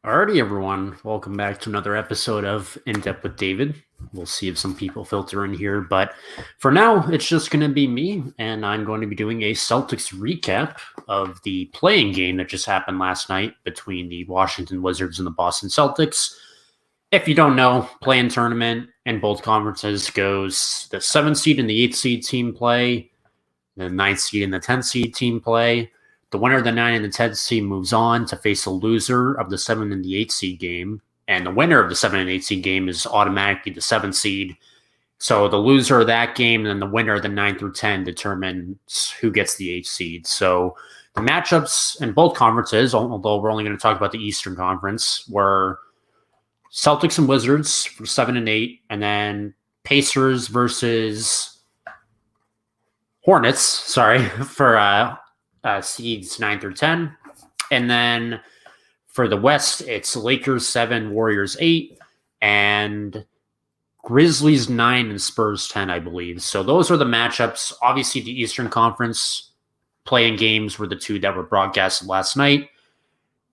Alrighty, everyone. Welcome back to another episode of In Depth with David. We'll see if some people filter in here, but for now, it's just going to be me, and I'm going to be doing a Celtics recap of the playing game that just happened last night between the Washington Wizards and the Boston Celtics. If you don't know, play-in tournament in both conferences goes the 7th seed and the 8th seed team play, the 9th seed and the 10th seed team play. The winner of the 9 and the 10 seed moves on to face the loser of the 7 and the 8 seed game. And the winner of the 7 and 8 seed game is automatically the 7th seed. So the loser of that game and then the winner of the 9 through 10 determines who gets the 8 seed. So the matchups in both conferences, although we're only going to talk about the Eastern Conference, were Celtics and Wizards for 7 and 8, and then Pacers versus Hornets, for seeds 9 through 10. And then for the West, it's Lakers 7, Warriors 8, and Grizzlies 9 and Spurs 10, I believe. So those are the matchups. Obviously, the Eastern Conference play-in games were the two that were broadcasted last night.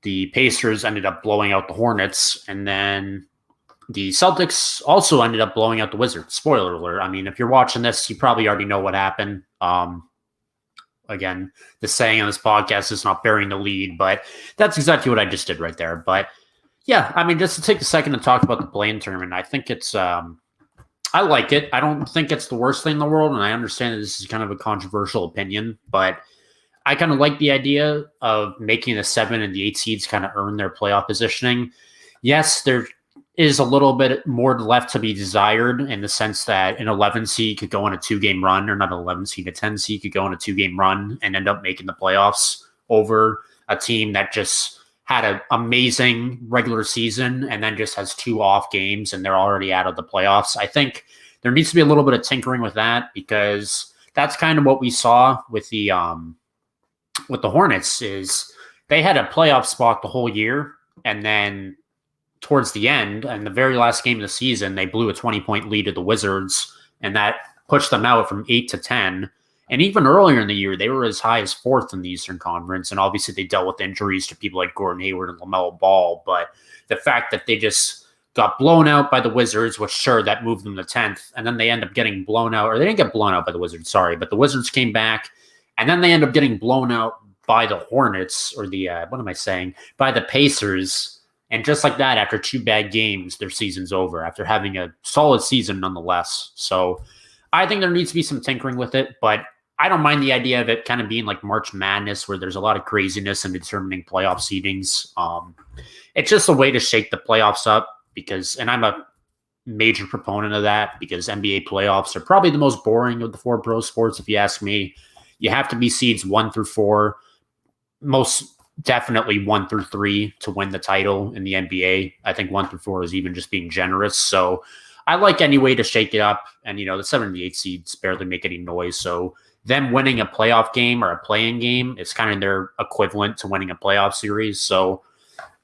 The Pacers ended up blowing out the Hornets, and then the Celtics also ended up blowing out the Wizards. Spoiler alert. I mean, if you're watching this, you probably already know what happened. Again, the saying on this podcast is not burying the lead, but that's exactly what I just did right there. But yeah, I mean, just to take a second to talk about the play-in tournament, I think it's, I like it. I don't think it's the worst thing in the world, and I understand that this is kind of a controversial opinion, but I kind of like the idea of making the 7 and the 8 seeds kind of earn their playoff positioning. Yes, there is a little bit more left to be desired in the sense that an 11 seed could go on a 2-game run, or not an 11 seed, a 10 seed could go on a 2-game run and end up making the playoffs over a team that just had an amazing regular season and then just has 2 off games and they're already out of the playoffs. I think there needs to be a little bit of tinkering with that, because that's kind of what we saw with the Hornets. Is they had a playoff spot the whole year, and then towards the end, and the very last game of the season, they blew a 20-point lead to the Wizards, and that pushed them out from 8 to 10. And even earlier in the year, they were as high as 4th in the Eastern Conference, and obviously they dealt with injuries to people like Gordon Hayward and LaMelo Ball. But the fact that they just got blown out by the Wizards, which sure, that moved them to 10th, and then they end up getting blown out, or they didn't get blown out by the Wizards, sorry, but the Wizards came back, and then they end up getting blown out by the Hornets, or by the Pacers. And just like that, after 2 bad games, their season's over, after having a solid season nonetheless. So I think there needs to be some tinkering with it, but I don't mind the idea of it kind of being like March Madness, where there's a lot of craziness in determining playoff seedings. It's just a way to shake the playoffs up, and I'm a major proponent of that, because NBA playoffs are probably the most boring of the 4 pro sports, if you ask me. You have to be seeds 1 through 4, most definitely 1 through 3 to win the title in the NBA. I think 1 through 4 is even just being generous. So I like any way to shake it up. And, the 7 and the 8 seeds barely make any noise. So them winning a playoff game or a play-in game is kind of their equivalent to winning a playoff series. So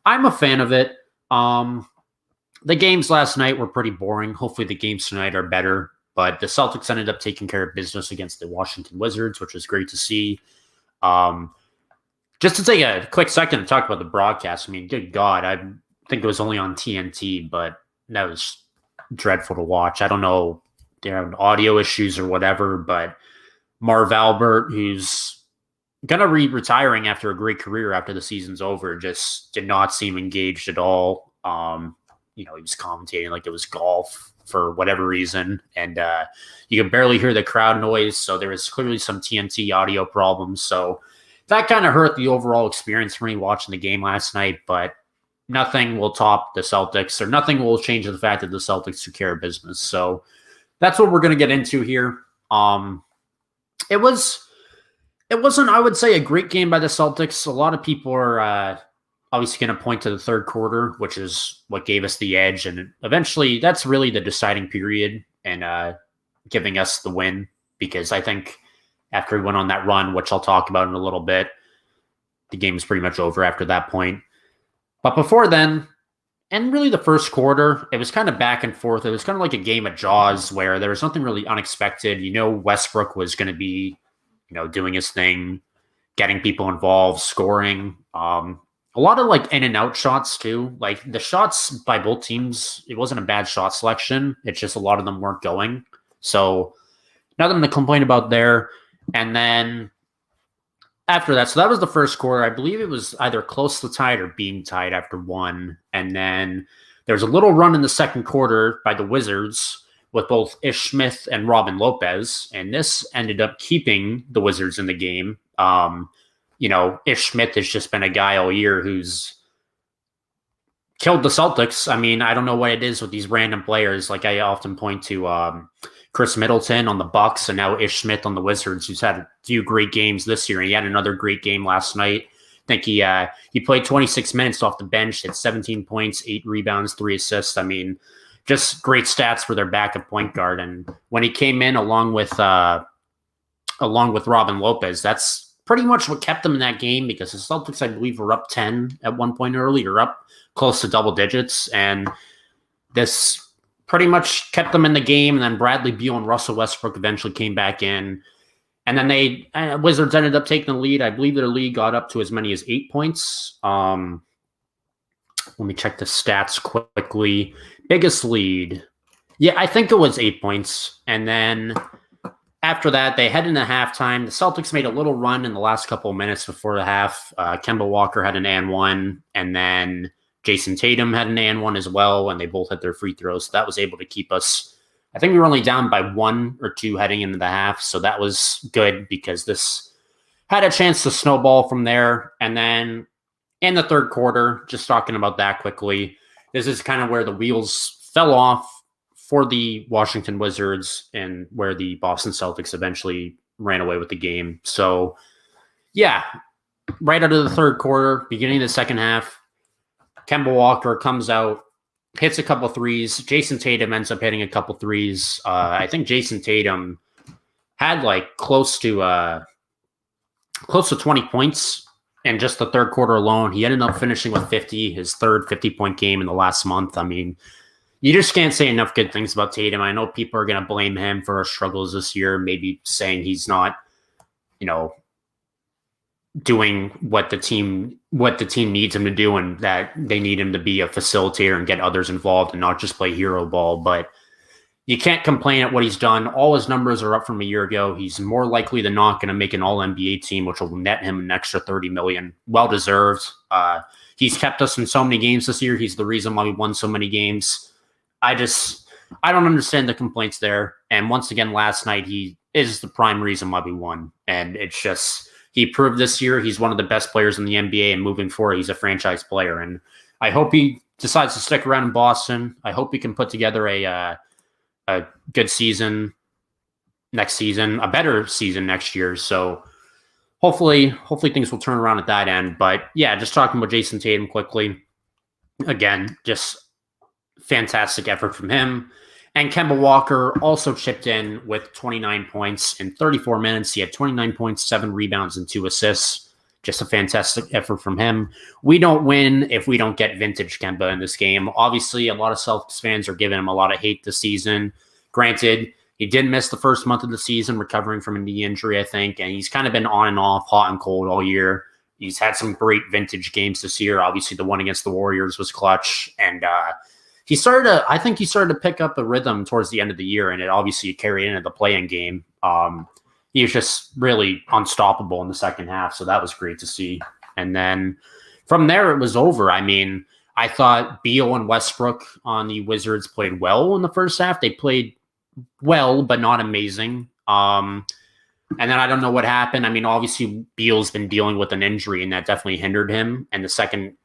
I'm a fan of it. The games last night were pretty boring. Hopefully the games tonight are better. But the Celtics ended up taking care of business against the Washington Wizards, which was great to see. Just to take a quick second to talk about the broadcast. I mean, good God, I think it was only on TNT, but that was dreadful to watch. I don't know, they're having audio issues or whatever, but Marv Albert, who's going to be retiring after a great career after the season's over, just did not seem engaged at all. He was commentating like it was golf for whatever reason, and you could barely hear the crowd noise, so there was clearly some TNT audio problems, so that kind of hurt the overall experience for me watching the game last night, but nothing will top the Celtics, or nothing will change the fact that the Celtics took care of business. So that's what we're going to get into here. It wasn't, I would say, a great game by the Celtics. A lot of people are obviously going to point to the third quarter, which is what gave us the edge. And eventually that's really the deciding period and giving us the win, because I think after we went on that run, which I'll talk about in a little bit, the game was pretty much over after that point. But before then, and really the first quarter, it was kind of back and forth. It was kind of like a game of Jaws, where there was nothing really unexpected. Westbrook was going to be, doing his thing, getting people involved, scoring. a lot of like in and out shots too. Like the shots by both teams, it wasn't a bad shot selection. It's just a lot of them weren't going. So nothing to complain about there. And then after that, so that was the first quarter. I believe it was either close to tied or being tied after one. And then there was a little run in the second quarter by the Wizards with both Ish Smith and Robin Lopez. And this ended up keeping the Wizards in the game. Ish Smith has just been a guy all year who's killed the Celtics. I mean, I don't know what it is with these random players. Like I often point to Chris Middleton on the Bucks and now Ish Smith on the Wizards, who's had a few great games this year. And he had another great game last night. I think he played 26 minutes off the bench, had 17 points, 8 rebounds, 3 assists. I mean, just great stats for their backup point guard. And when he came in along with Robin Lopez, that's pretty much what kept them in that game, because the Celtics, I believe, were up 10 at one point early, or up close to double digits. And this pretty much kept them in the game. And then Bradley Beal and Russell Westbrook eventually came back in. And then Wizards ended up taking the lead. I believe their lead got up to as many as 8 points. Let me check the stats quickly. Biggest lead. Yeah, I think it was 8 points. And then after that, they head into halftime. The Celtics made a little run in the last couple of minutes before the half. Kemba Walker had an and one, and then Jason Tatum had an and one as well, and they both had their free throws. So that was able to keep us. I think we were only down by 1 or 2 heading into the half, so that was good because this had a chance to snowball from there. And then in the third quarter, just talking about that quickly, this is kind of where the wheels fell off for the Washington Wizards and where the Boston Celtics eventually ran away with the game. So, yeah, right out of the third quarter, beginning of the second half, Kemba Walker comes out, hits a couple threes. Jason Tatum ends up hitting a couple threes. I think Jason Tatum had like close to 20 points in just the third quarter alone. He ended up finishing with 50, his third 50-point game in the last month. I mean, you just can't say enough good things about Tatum. I know people are going to blame him for our struggles this year, maybe saying he's not, doing what the team needs him to do, and that they need him to be a facilitator and get others involved and not just play hero ball. But you can't complain at what he's done. All his numbers are up from a year ago. He's more likely than not going to make an All-NBA team, which will net him an extra $30 million. Well-deserved. He's kept us in so many games this year. He's the reason why we won so many games. I don't understand the complaints there. And once again, last night, he is the prime reason why we won. And it's just, he proved this year he's one of the best players in the NBA, and moving forward, he's a franchise player. And I hope he decides to stick around in Boston. I hope he can put together a good season next season, a better season next year. So hopefully things will turn around at that end. But yeah, just talking about Jason Tatum quickly. Again, just fantastic effort from him. And Kemba Walker also chipped in with 29 points in 34 minutes. He had 29 points, 7 rebounds, and 2 assists. Just a fantastic effort from him. We don't win if we don't get vintage Kemba in this game. Obviously, a lot of Celtics fans are giving him a lot of hate this season. Granted, he did miss the first month of the season, recovering from a knee injury, I think, and he's kind of been on and off, hot and cold all year. He's had some great vintage games this year. Obviously, the one against the Warriors was clutch, and he started to pick up a rhythm towards the end of the year, and it obviously carried into the play-in game. He was just really unstoppable in the second half, so that was great to see. And then from there, it was over. I mean, I thought Beal and Westbrook on the Wizards played well in the first half. They played well, but not amazing. And then I don't know what happened. I mean, obviously, Beal's been dealing with an injury, and that definitely hindered him. And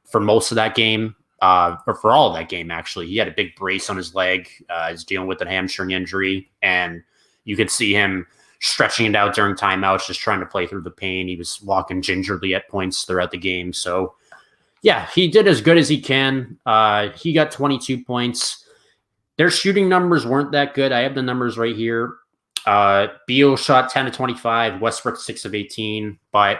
for most of that game, or for all of that game, actually, he had a big brace on his leg. He's dealing with a hamstring injury, and you could see him stretching it out during timeouts, just trying to play through the pain. He was walking gingerly at points throughout the game. So, yeah, he did as good as he can. He got 22 points. Their shooting numbers weren't that good. I have the numbers right here. Beal shot 10 to 25, Westbrook 6 of 18, but,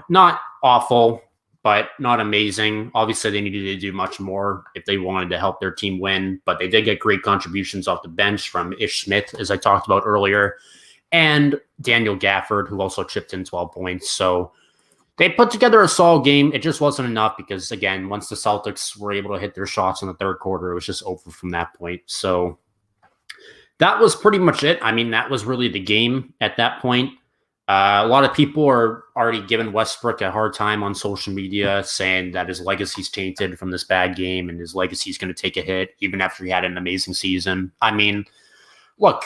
not awful, but not amazing. Obviously, they needed to do much more if they wanted to help their team win, but they did get great contributions off the bench from Ish Smith, as I talked about earlier, and Daniel Gafford, who also chipped in 12 points. So They put together a solid game. It just wasn't enough because, again, once the Celtics were able to hit their shots in the third quarter, it was just over from that point. So that was pretty much it. I mean, that was really the game at that point. A lot of people are already giving Westbrook a hard time on social media, saying that his legacy's tainted from this bad game and his legacy's going to take a hit even after he had an amazing season. I mean, look,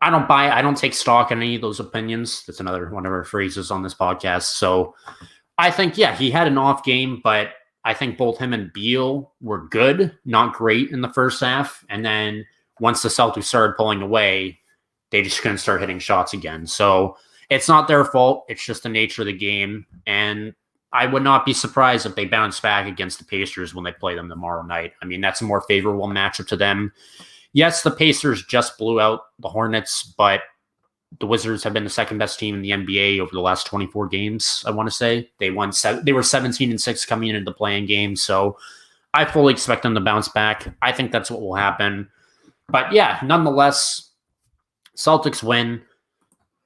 I don't take stock in any of those opinions. That's another one of our phrases on this podcast. So I think, yeah, he had an off game, but I think both him and Beal were good, not great in the first half. And then once the Celtics started pulling away, they just couldn't start hitting shots again. So it's not their fault. It's just the nature of the game. And I would not be surprised if they bounce back against the Pacers when they play them tomorrow night. I mean, that's a more favorable matchup to them. Yes, the Pacers just blew out the Hornets, but the Wizards have been the second best team in the NBA over the last 24 games, I want to say. They were 17-6 coming into the play-in game, so I fully expect them to bounce back. I think that's what will happen. But yeah, nonetheless, Celtics win.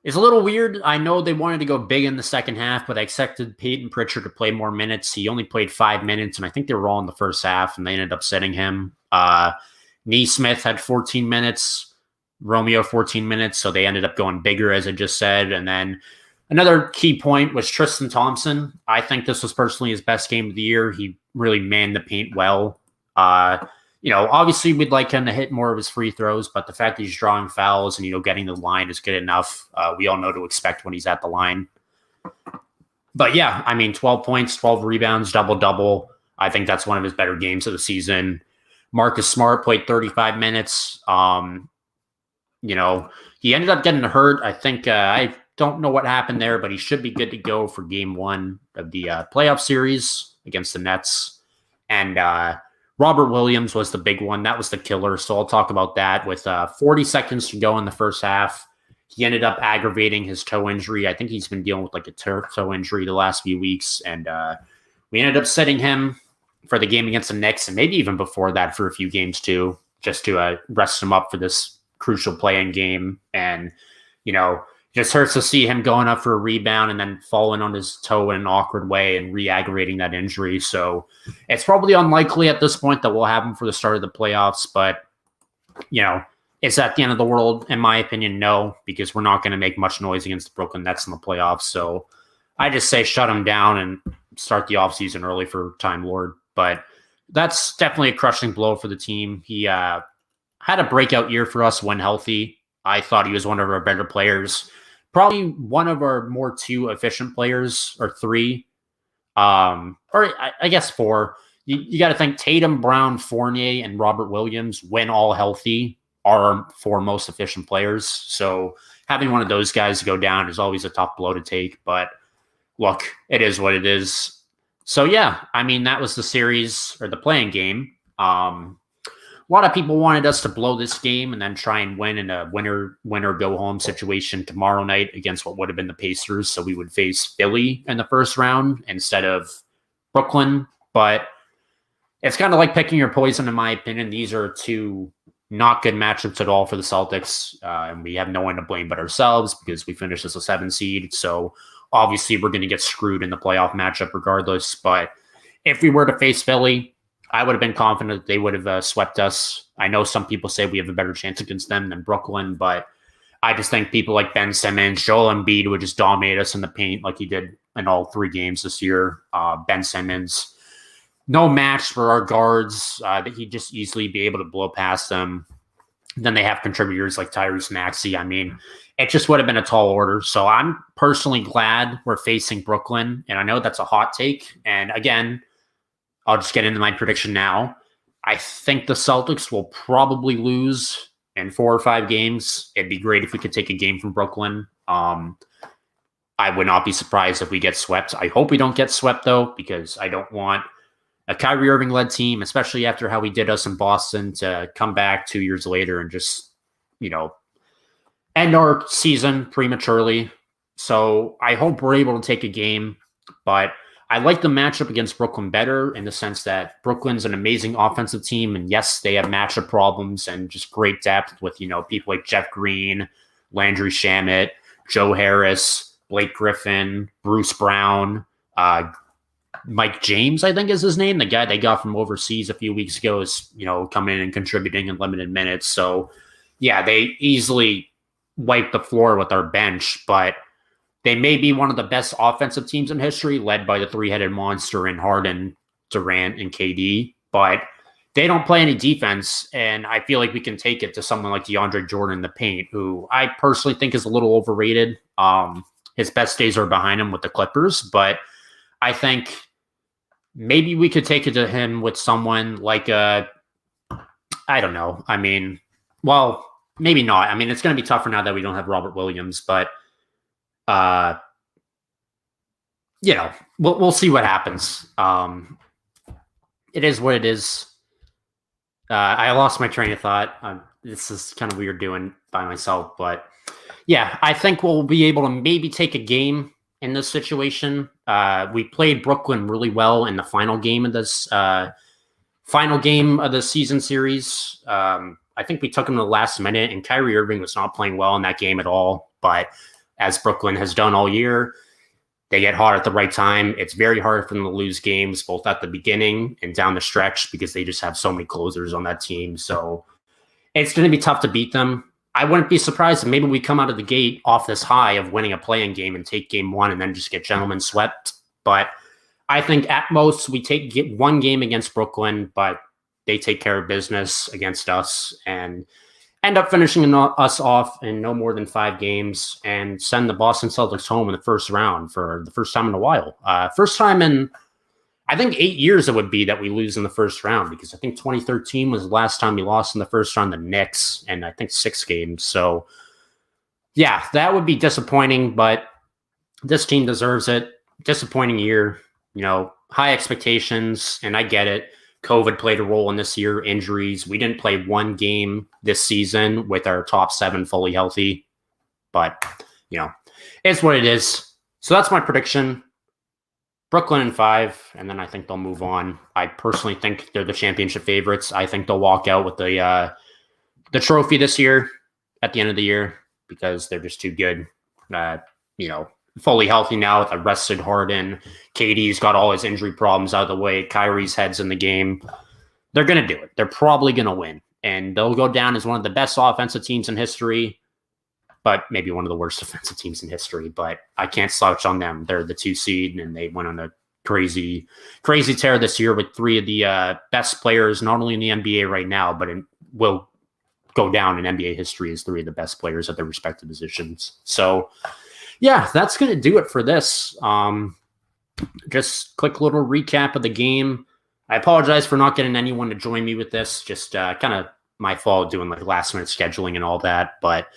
It's a little weird. I know they wanted to go big in the second half, but I expected Peyton Pritchard to play more minutes. He only played 5 minutes, and I think they were all in the first half, and they ended up sitting him. Neesmith had 14 minutes, Romeo 14 minutes, so they ended up going bigger, as I just said. And then another key point was Tristan Thompson. I think this was personally his best game of the year. He really manned the paint well. Obviously we'd like him to hit more of his free throws, but the fact that he's drawing fouls and, getting the line is good enough. We all know to expect when he's at the line. But yeah, I mean, 12 points, 12 rebounds, double-double. I think that's one of his better games of the season. Marcus Smart played 35 minutes. He ended up getting hurt. I think I don't know what happened there, but he should be good to go for game 1 of the playoff series against the Nets. And Robert Williams was the big one. That was the killer. So I'll talk about that. With 40 seconds to go in the first half, he ended up aggravating his toe injury. I think he's been dealing with like a toe injury the last few weeks. And we ended up sitting him for the game against the Knicks, and maybe even before that for a few games too, just to rest him up for this crucial play-in game. And, just hurts to see him going up for a rebound and then falling on his toe in an awkward way and re-aggravating that injury. So it's probably unlikely at this point that we'll have him for the start of the playoffs, but, is that the end of the world? In my opinion, no, because we're not going to make much noise against the Brooklyn Nets in the playoffs. So I just say shut him down and start the offseason early for Time Lord. But that's definitely a crushing blow for the team. He had a breakout year for us when healthy. I thought he was one of our better players. Probably one of our more 2 efficient players, or 3. Or I guess 4. You got to think Tatum, Brown, Fournier, and Robert Williams, when all healthy, are our 4 most efficient players. So having one of those guys go down is always a tough blow to take. But look, it is what it is. So, yeah, I mean, that was the series, or the play-in game. A lot of people wanted us to blow this game and then try and win in a winner-go-home situation tomorrow night against what would have been the Pacers. So we would face Philly in the first round instead of Brooklyn. But it's kind of like picking your poison, in my opinion. These are 2 not good matchups at all for the Celtics. And we have no one to blame but ourselves because we finished as a 7 seed. So obviously, we're going to get screwed in the playoff matchup regardless. But if we were to face Philly, I would have been confident that they would have swept us. I know some people say we have a better chance against them than Brooklyn, but I just think people like Ben Simmons, Joel Embiid would just dominate us in the paint like he did in all 3 games this year. Ben Simmons, no match for our guards. That he'd just easily be able to blow past them. Then they have contributors like Tyrese Maxey. I mean, it just would have been a tall order. So I'm personally glad we're facing Brooklyn. And I know that's a hot take. And again, I'll just get into my prediction now. I think the Celtics will probably lose in 4 or 5 games. It'd be great if we could take a game from Brooklyn. I would not be surprised if we get swept. I hope we don't get swept, though, because I don't want a Kyrie Irving-led team, especially after how he did us in Boston, to come back 2 years later and just, end our season prematurely. So I hope we're able to take a game, but I like the matchup against Brooklyn better in the sense that Brooklyn's an amazing offensive team. And yes, they have matchup problems and just great depth with, people like Jeff Green, Landry Shamet, Joe Harris, Blake Griffin, Bruce Brown, Mike James, I think is his name. The guy they got from overseas a few weeks ago is, coming in and contributing in limited minutes. So, yeah, they easily wiped the floor with our bench, but they may be one of the best offensive teams in history, led by the three-headed monster in Harden, Durant, and KD. But they don't play any defense, and I feel like we can take it to someone like DeAndre Jordan in the paint, who I personally think is a little overrated. His best days are behind him with the Clippers, but I think maybe we could take it to him with someone like I don't know. I mean, well, maybe not. I mean, it's going to be tougher now that we don't have Robert Williams, but we'll see what happens. It is what it is. I lost my train of thought. This is kind of weird doing by myself, but yeah, I think we'll be able to maybe take a game in this situation. We played Brooklyn really well in the final game of this season series. I think we took them to the last minute, and Kyrie Irving was not playing well in that game at all. But as Brooklyn has done all year, they get hot at the right time. It's very hard for them to lose games, both at the beginning and down the stretch, because they just have so many closers on that team. So it's going to be tough to beat them. I wouldn't be surprised if maybe we come out of the gate off this high of winning a play-in game and take game one and then just get gentlemen swept. But I think at most we get one game against Brooklyn, but they take care of business against us and end up finishing us off in no more than 5 games and send the Boston Celtics home in the first round for the first time in a while. First time in, I think, 8 years it would be that we lose in the first round, because I think 2013 was the last time we lost in the first round, the Knicks, and I think 6 games. So, yeah, that would be disappointing, but this team deserves it. Disappointing year, high expectations, and I get it. COVID played a role in this year, injuries. We didn't play one game this season with our top 7 fully healthy, but, it's what it is. So that's my prediction. Brooklyn in 5, and then I think they'll move on. I personally think they're the championship favorites. I think they'll walk out with the trophy this year at the end of the year, because they're just too good. Fully healthy now with a rested Harden. KD's got all his injury problems out of the way. Kyrie's head's in the game. They're going to do it. They're probably going to win. And they'll go down as one of the best offensive teams in history, but maybe one of the worst defensive teams in history. But I can't slouch on them. They're the 2 seed, and they went on a crazy, crazy tear this year with 3 of the best players, not only in the NBA right now, but will go down in NBA history as 3 of the best players at their respective positions. So, yeah, that's going to do it for this. Just quick little recap of the game. I apologize for not getting anyone to join me with this. Just kind of my fault doing like last minute scheduling and all that. But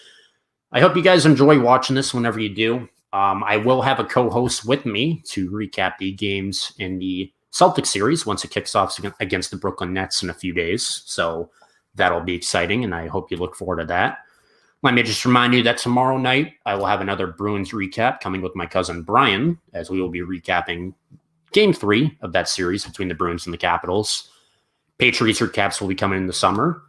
I hope you guys enjoy watching this whenever you do. I will have a co-host with me to recap the games in the Celtics series once it kicks off against the Brooklyn Nets in a few days. So that'll be exciting, and I hope you look forward to that. Let me just remind you that tomorrow night I will have another Bruins recap coming with my cousin Brian, as we will be recapping Game 3 of that series between the Bruins and the Capitals. Patriots recaps will be coming in the summer.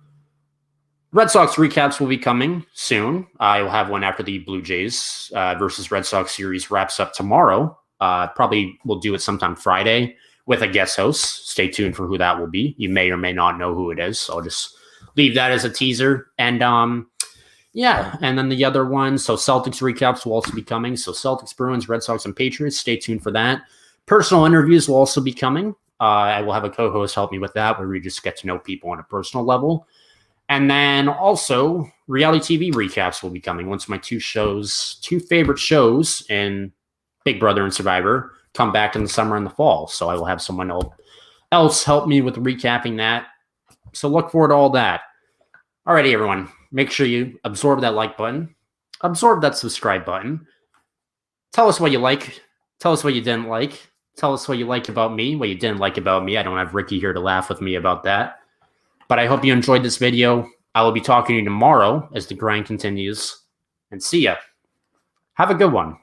Red Sox recaps will be coming soon. I will have one after the Blue Jays versus Red Sox series wraps up tomorrow. Probably we'll do it sometime Friday with a guest host. Stay tuned for who that will be. You may or may not know who it is. So I'll just leave that as a teaser. And yeah, and then the other one, so Celtics recaps will also be coming. So Celtics, Bruins, Red Sox, and Patriots, stay tuned for that. Personal interviews will also be coming. I will have a co-host help me with that, where we just get to know people on a personal level. And then also reality TV recaps will be coming once my 2 favorite shows in Big Brother and Survivor come back in the summer and the fall. So I will have someone else help me with recapping that. So look forward to all that. Alrighty, everyone. Make sure you absorb that like button. Absorb that subscribe button. Tell us what you like. Tell us what you didn't like. Tell us what you liked about me, what you didn't like about me. I don't have Ricky here to laugh with me about that. But I hope you enjoyed this video. I will be talking to you tomorrow as the grind continues. And see ya. Have a good one.